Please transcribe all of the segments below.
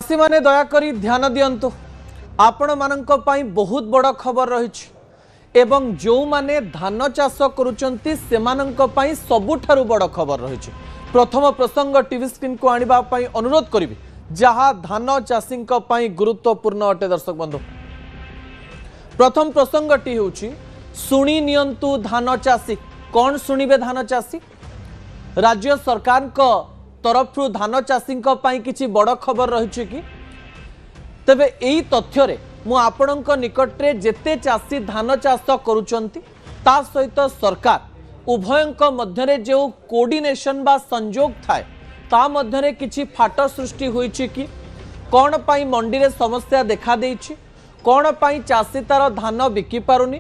चाषी माने दयाकरी ध्यान दियंतु आपण मानक पई बहुत बड़ खबर रही एवं जो माने धान चाष करुचंती सेमानक पई सबुठारु बड़ खबर रही। प्रथम प्रसंग टीवी स्क्रीन को आनिबा पई अनुरोध करी जहाँ धान चाषी पई गुरुत्वपूर्ण अटे। दर्शक बंधु प्रथम प्रसंगटी होउची सुनी नियंतु धान चाषी कौन शुणिबे धान चाषी राज्य सरकार को तरफ धान चाषी किसी बड़ खबर रही कि तेबे एई तथ्य रे मु आपणक निकटरे जेते चाषी धान चाष करुचंती ता सहित सरकार उभयंक मध्यरे जो कोऑर्डिनेशन बा संजोग थाए ता मध्यरे किछि फाट सृष्टि होईछि कि कौन पाई मंडी रे समस्या देखा देइछि, कौन पाई चाषी तार धान बिकी पारुनी,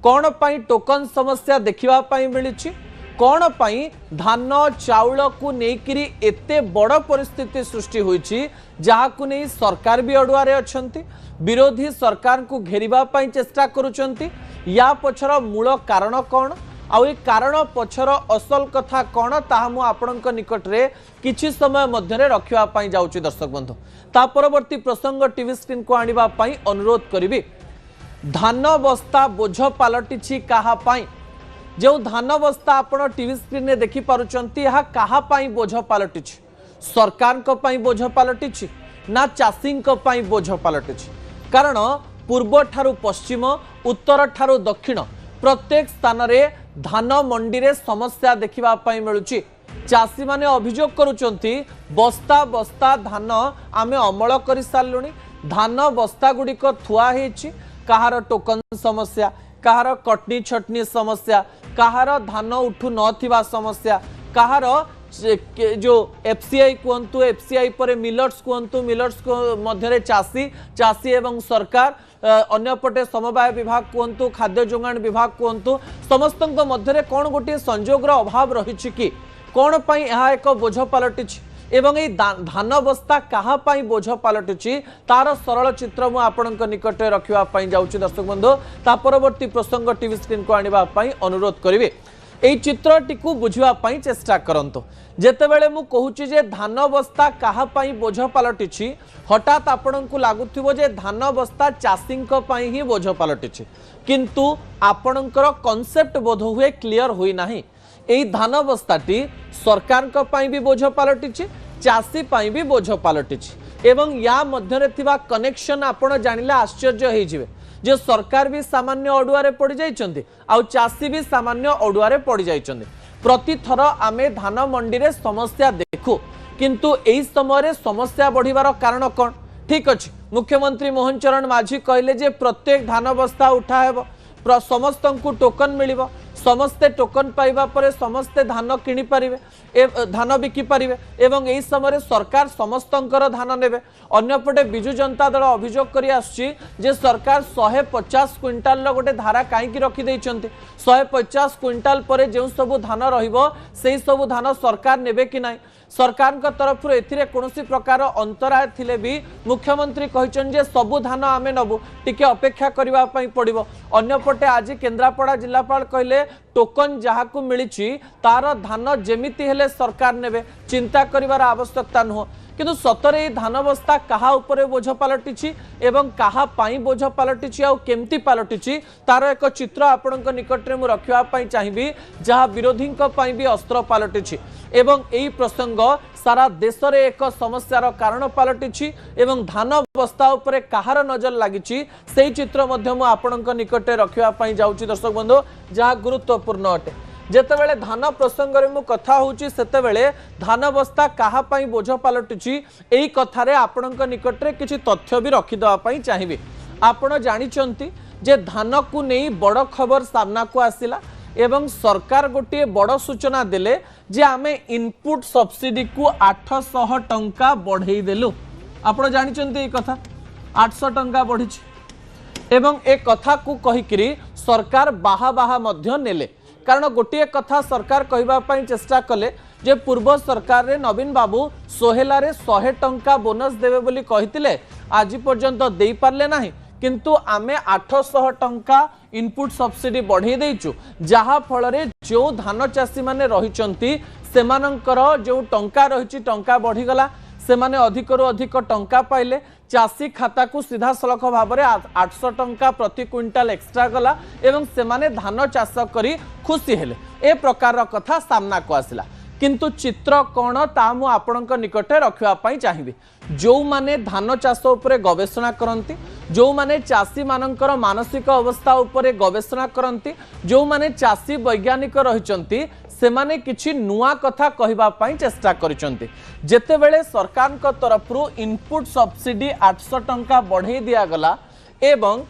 कौन पाई टोकन समस्या देखिबा पाई मिलिछि, कौन पाई धान चाउल को नेकिरी एते बड़ परिस्थिति सृष्टि होईछि जहाकु नै सरकार भी अडुआरे अछंती, विरोधी सरकार को घेरिबा पाई चेष्टा करुचंती। या पछर मूल कारण कौन आउ कारण पछर असल कथा कौन ताहा मु आपणक निकट रे किछि समय मध्यरे रखिबा पाई जाउछि। दर्शक बंधु ता परवर्ती प्रसंग टीवी स्क्रीन को आनिबा पाई अनुरोध करिबी। धान बस्ता बोझ पालटिछि काहा पाई जो धान बस्ता आपण टीवी स्क्रीन में देखि पारुचंती यह काहा पाई बोझ पालटिछि, सरकार को पाई बोझ पालटिछि ना चाषी को पाई बोझ पालटिछि। कारण पूर्व ठारू पश्चिम उत्तर ठारू दक्षिण प्रत्येक स्थान रे धान मंडी रे समस्या देखिबा पाई मिलुछि। चाषी माने अभियोग करुचंती बस्ता बस्ता धान आमे अमल करि सारलुनी, धान बस्ता गुड़िक थुआ हेछि, कहार टोकन समस्या, कहार कटनी छटनी समस्या, कहार धान उठू नथिबा समस्या, कहार जो एफसीआई कहतु एफसीआई पर मिलर्स कहतु मिलर्स मध्य चाषी चाषी एवं सरकार अन्यपटे समवाय विभाग कहतु खाद्य जोगाण विभाग कहतु समस्त मध्य कौन गोटे संजोगर अभाव रही कि कौन पाई यह एक बोझ पलटिछि एवं ये धान बस्ता कहा पाई बोझ पलटिछि तार सरल चित्र मु आपणक निकट रखिबा पाई जाउछि। दर्शक बंधु ता परवर्ती प्रसंग टीवी स्क्रीन को आनिबा पाई अनुरोध करिवे। एई चित्रटी को बुझिबा पाई चेष्टा करंतु। जेतेबेले मु कहूछि जे धान बस्ता कहा पाई बोझ पलटिछि हठात आपणकु लागुथिबो जे धान बस्ता चाषींक पाई ही बोझ पलटिछि, किंतु आपणकर कॉन्सेप्ट बोध हुए क्लियर होई नाही। एई धान बस्ताटी सरकार को पाई भी बोझ पलटिछि, चाषी पाई भी बोझ पलटिछि एवं या मध्यरे थिबा कनेक्शन आपण जानिले आश्चर्य होई जिवे जे सरकार भी सामान्य अडुआरे पड़ी जाइछन्ती आउ चाषी भी सामान्य अडुआरे पड़ी जाइछन्ती। प्रति थर आमे धान मंडी रे समस्या देखु, किंतु एई समय रे समस्या बढ़िबार कारण कोन? ठीक अछि, मुख्यमंत्री मोहन चरण माझी कहले जे प्रत्येक धान बस्ता उठा हेबो, समस्तंकु टोकन मिलिबो, समस्ते टोकन पाइबा परे समस्ते धान किनि पारिबे, धान बिकी पारिबे एवं एई समय सरकार समस्तंकर धान नेबे। अन्यपटे बिजु जनता दल अभियोग करि आछि जे सरकार 150 क्विंटाल गोटे धारा काईकि रखि दैछन्ती, 150 क्विंटाल परे जेउ सब धान रहिबो सेई सब धान सरकार नेबे कि नाही। सरकार का तरफ एथिरे कोनोसी प्रकार अंतराय थिले भी मुख्यमंत्री कहिछन जे सबु धान आमे नबु, टिके अपेक्षा करिबा पई पड़िबो। अन्यपटे आज केन्द्रापड़ा जिलापाल कहले टोकन जहाकू मिलिछि तार धान जेमिति हेले सरकार नेबे, चिंता करिवार आवश्यकता नुह। किंतु सतरे धान बस्ता कहा उपरे बोझ पलटिछि एवं कहा पाई बोझ पलटिछि आ केमती पलटिछि तार एक चित्र आपणक निकटरे मु रखिबा पई चाहिबी जहा विरोधींक पई भी अस्त्र पलटिछि एवं एई प्रसंग सारा देश रे एक समस्यार कारण पलटिछि एवं धान बस्ता उपरे कहार नजर लागिछि सेई चित्र मध्य मु आपणक निकटरे रखिबा पई जाउछि। दर्शक बंधु जहा गुरुत्वपूर्ण अटे जेतेबेले धान प्रसंग रे मु कथा होउछि सेतेबेले धान बस्ता कहा पाई बोझ पलटिछि एई कथारे आपणक निकटरे किछि तथ्य भी रखि दवा पाई चाहिबे। आपण जानिचंती जे धान को नेई बड़ खबर सामना को आसिला एवं सरकार गोटे बड़ सूचना देले जे आमे इनपुट सब्सिडी को 800 टंका बढ़ई देलु। आपण जानिचंती ए कथा 800 टंका बढ़िछि एवं ए कथा को कहिकरी सरकार बाहा बाहा मध्य नेले। कारण गोटे कथा सरकार कहबा पई चेष्टा कले जे पूर्व सरकार रे नवीन बाबू सोहेला रे 100 टंका बोनस देवे बोली कहितिले, आज पर्यंत देई पारले नाही, किंतु आमे 800 टंका इनपुट सब्सिडी बढ़े देइचु जहा फल रे जो धान चाषी माने रहिचंती सेमानंकर जो टंका रहिछि टंका बढ़ी गला सेमाने अधिकरू अधिक टंका पाइले चाषी खाता को सीधा सलख भाव में 800 टंका प्रति क्विंटाल एक्सट्रा गला एवं सेमाने धान चाष करी खुशी हेले ए प्रकार कथा सामना को आसिला किंतु चित्र कौन ता मु आपणक निकटे रखिबा चाहिए जो माने धान चाष उपरे गवेषणा करती जो माने चाषी मानकर मानसिक अवस्था उपरे गवेषणा करती जो माने चाषी वैज्ञानिक रहिचंती सेमाने किछि नुआ कथा कहबा पई चेष्टा करिसंती जेतेबेले सरकार को तरफ रु इनपुट सब्सिडी 800 टंका बढ़े दिया गला एवं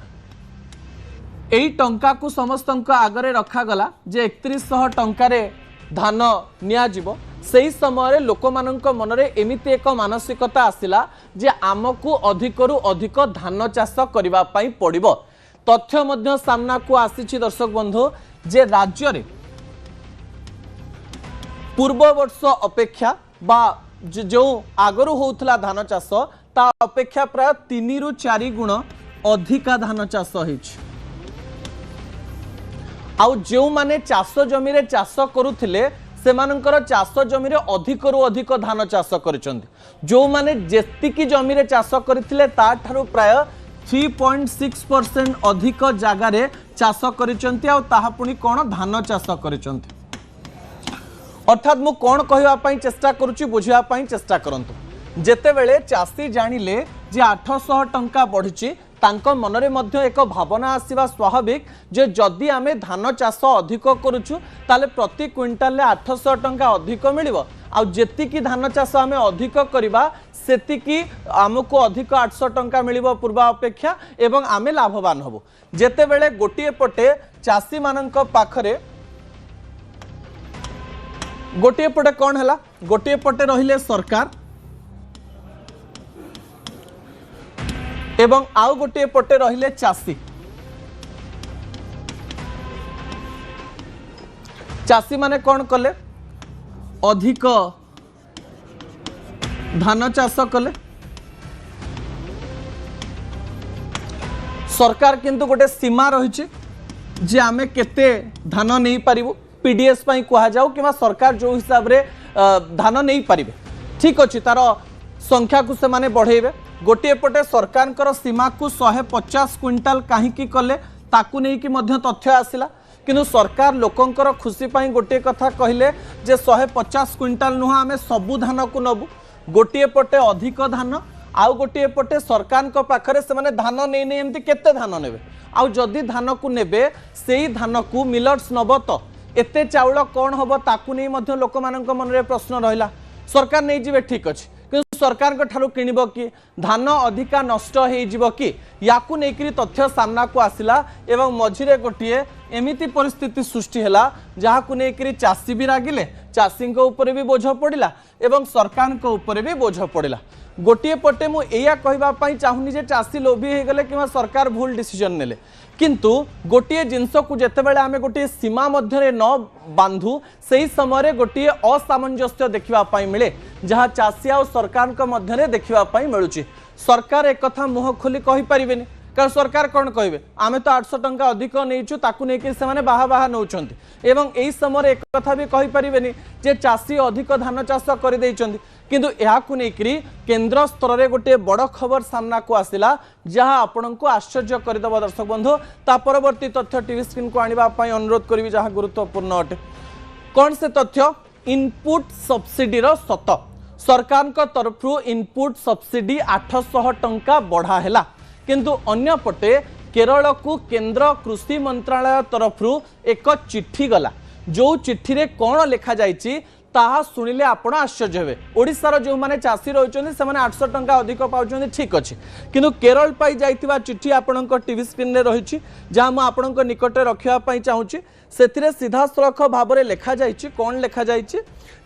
एई टंका को समस्त आगरे रखा गला जे 3100 टंका रे धान निया जीवो सेही समय लोक मानक मनरे एमिति एक मानसिकता आसिला जे आमको अधिकरू अधिक धान चाष करबा पई पड़िबो तथ्य मध्य सामना को आसीछि दर्शक बंधु जे राज्य रे पूर्व वर्ष अपेक्षा बा जो आगरू होउथला धान चाष ता अपेक्षा प्राय 3 रु 4 गुण अधिका धान चाष होइछि आउ जो माने चाष जमी रे चाष करुथिले सेमानकर चाष जमी रे अधिकरू अधिक धान चाष करिसंती जो माने जेतिकी जमी रे चाष करिथिले ता ठारू प्राय 3.6% अधिक जागा रे चाष करिसंती आ ताहा पुनी कोन धान चाष करिसंती अर्थात मु कौन कहवाई चेष्टा करुच्ची बुझापी चेष्टा करंतु जेतेबेले चाषी जानिले जे 800 टंका बढ़ी तांको मनरे मध्य एक भावना आसीबा स्वाभाविक जे जदि आमे धान चाष अधिक करुछु ताले प्रति क्विंटाल 800 टंका अधिक मिलिबो आ जेतिकी धान चाष आमे अधिक करिबा सेतिकी आमको अधिक 800 टंका मिलिबो पूर्वा अपेक्षा एवं आमे लाभवान हबो जेतेबेले गोटिए पटे चाषी मानक पाखरे गोटे पटे कौन है गोटे पटे रहिले सरकार एवं आउ गोटे पटे रहिले चाषी चाषी माने कौन कले अधिक धान चाष कले सरकार किंतु गोटे सीमा रही जे आमे केते धान नहीं पारिबु पीडीएस पाई कहा जाऊ कि सरकार जो हिसाब रे धान नहीं पारिबे ठीक अच्छे तार संख्या को से माने बढ़ेबे गोटे पटे सरकार सीमा को 150 क्विंटाल कहीं कले ताकू नहीं कि मध्य तथ्य आसिला किंतु सरकार लोकंकर खुशी पाई गोटे कथा कहले जे 150 क्विंटाल नुह आमे सबु धान को नबु गोटे पटे अधिक धान आउ गोटे पटे सरकार को पाखरे से माने धान नहीं नहीं एमती केते धान नेबे आउ जदि धान को नेबे सेही धान को मिलर्स नब तो एते चाउल कौन हम ताकू नहीं मध्य लोक मानक मन रे प्रश्न रहिला सरकार नहीं जिवे ठीक अच्छे कि सरकार को ठारू किनिबो कि धान अधिका नष्ट हो जिवो कि याकू नेकरी तथ्य सामना को आसिला एवं मझिरे गोटिए एमिति परिस्थिति सृष्टि हैला जहाकू नेकरी चाषी भी रागिले चाषी ऊपर भी बोझ पड़िला एवं सरकार को ऊपर भी बोझ पड़िला गोटे पटे मु एया कहवाई चाहूनी जे चाषी लोभी हो गले कि सरकार भूल डिसीजन नेले किंतु गोटे जिनस को जितेबाला आम गोटे सीमा मध्य न बांधु से समय गोटे असामंजस्य देखापी मिले जहाँ चाषी आ सरकार मध्य देखापी मिलूँ सरकार एक कथा मुह खोली कहीपरेनि कारण सरकार कौन कहे आमे तो 800 टंका अधिक नहींचु ताकू नहीं से बाहा बाहा नौकरी एवं यही समय एक कथा भी कहीपरेनि जे चाषी अधिक धान चाष कर किंतु याकू नहीं केंद्र स्तर में गोटे बड़ खबर सामना को आसिला जहाँ आपण को आश्चर्य करदेव दर्शक बंधु ता परवर्ती तथ्य टीवी स्क्रीन को आने अनुरोध करी जहाँ गुरुत्वपूर्ण अटे कौन से तथ्य इनपुट सब्सिडी सत सरकार तरफ इनपुट सब्सिडी 800 टंका बढ़ाला किंतु अन्य पटे केरल को केंद्र कृषि मंत्रालय तरफ एक चिट्ठी गला जो चिट्ठी रे कौन लिखा जाइछि ताहा सुनिले आपण आश्चर्य हेबे ओडिशार जो माने चाषी रहिचोंदी से माने 800 टंका अधिक पाउचोंदी ठीक अछि किंतु केरल पाई जाइतिबा चिट्ठी आपणक टीवी स्क्रीन रे रहिछि जहाँ मु आपणक निकटे रखिबा पई चाहूछि सेथिरे सीधा सलख भाबरे लिखा जाइछि कौन लिखा जाइछि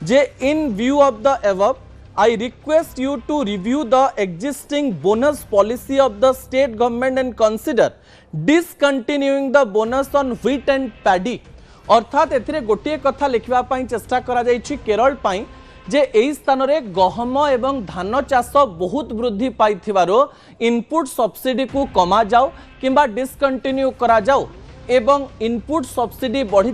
जे in view of the above I request you to review the existing bonus policy of the state government and consider discontinuing the bonus on wheat and paddy. अर्थात एथिरे गोटे कथा लिखिबा पई चेष्टा करा जाइछि केरल पई जे एई स्थान रे गहम एवं धान चाष बहुत वृद्धि पाइथिबारो इनपुट सब्सिडी को कमा जाओ किंबा डिस्कंटिन्यू करा जाओ एवं इनपुट सब्सिडी बढ़ी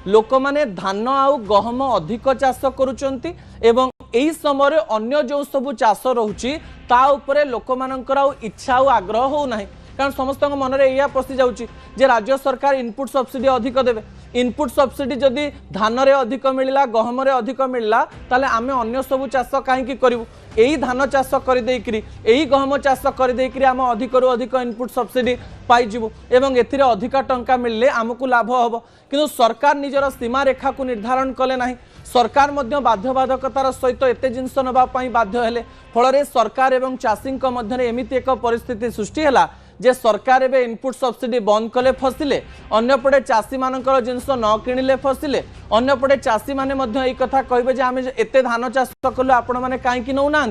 लोक माने धान आउ गहम अधिक चाष करुचंती एवं एई समय अन्य जो सब चाष रोचे ता उपरे लोक मानकर इच्छा और आग्रह हो ना कारण समस्त मन में यह पशि जाऊँगी जे राज्य सरकार इनपुट सब्सिडी अधिक देवे इनपुट सब्सिडी जदि धान रे अधिक मिलला गहम रे अधिक मिलला ताले आमे अन्य सब चाष कहीं करूँ यही धान चाष करदेकरी यही गहम चाष करदेकरी आम अधिक रु अधिक इनपुट सब्सिडी पाइबू एवं एथिरे अधिक टंका मिलले आमको लाभ हम किंतु सरकार निजर सीमा रेखा को निर्धारण कले ना सरकार मध्य बाध्यबाधकतार सहित एते जिनस नवाई बाध्य हेले फल सरकार एवं चाषी मध्य एमती एक परिस्थिति सृष्टि है जे सरकार एवं इनपुट सब्सिडी बंद कले फसिले अन्यपटे चाषी मानकर जिनस न किणिले फसिले अन्यपटे चाषी माने कथा कहे आम एते धान चाष कलु आपण मैंने कहीं नौना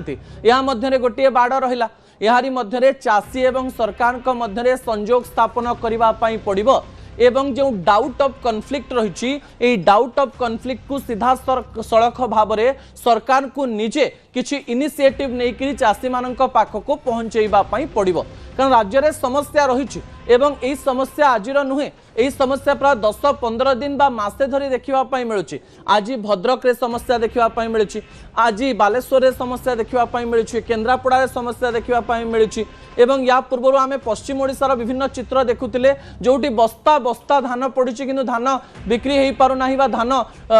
या मध्य गोटे बाड़ रहा यारी मध्य चाषी एवं सरकार मध्य संजोग स्थापन करने पड़ो एवं जो डाउट ऑफ कॉन्फ्लिक्ट रही डाउट ऑफ कॉन्फ्लिक्ट को सीधा सड़क भाव में सरकार को निजे किसी इनिशिएटिव नहीं चाषी मान पाखक पहुँचवाई पड़ो कारण राज्य में समस्या रही एवं यही समस्या आजिर नुहे यही समस्या प्राय 10-15 दिन बा मासे धरी देखापी मिलूँ आज भद्रक रे समस्या देखापी मिलूँ आज बालेश्वर समस्या देखापी मिलूँ केन्द्रापड़ा समस्या देखापी मिलूँ एवं या पूर्व आम पश्चिम ओडिशार विभिन्न चित्र देखुले जोटी बस्ता बस्ता धान पड़ी किंतु धान बिक्री हो पारना धान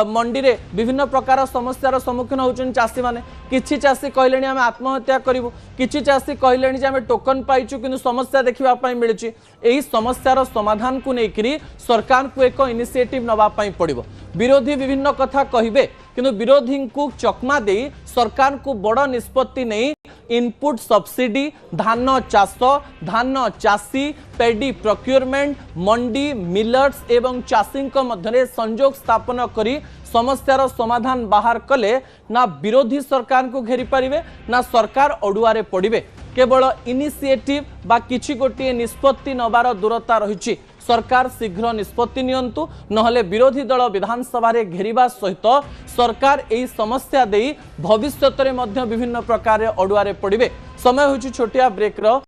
मंडी रे विभिन्न प्रकार समस्यार सम्मुखीन होती चाषी मैंने किछि चाषी कहले आम आत्महत्या करूँ किछि चाषी कहले आम टोकन पाइचु किंतु समस्या देखापी मिलूँ यही समस्यार समाधान को लेकर सरकार को एक इनिशिएटिव नवाई पड़ो विरोधी विभिन्न कथा कहे किंतु विरोधी को चकमा दे सरकार को बड़ निष्पत्ति नहीं इनपुट सब्सिडी धान चाष धान चाषी पेडी प्रोक्योरमेंट मंडी मिलर्स एवं चाषी मध्य संजोग स्थापन करी समस्यार समाधान बाहर कले ना विरोधी सरकार को घेरी पारिबे ना सरकार अड़ुआरे पड़े केवल इनिशिएटिव बा किछि गोटे निष्पत्ति नबार दूरता रही सरकार शीघ्र निष्पत्ति नियंतु नहले विरोधी दल विधानसभा रे घेरिबा सहित सरकार एही समस्या देई भविष्यत रे मध्य विभिन्न प्रकार अड़ुआरे पड़े समय होछि छोटिया ब्रेक रो।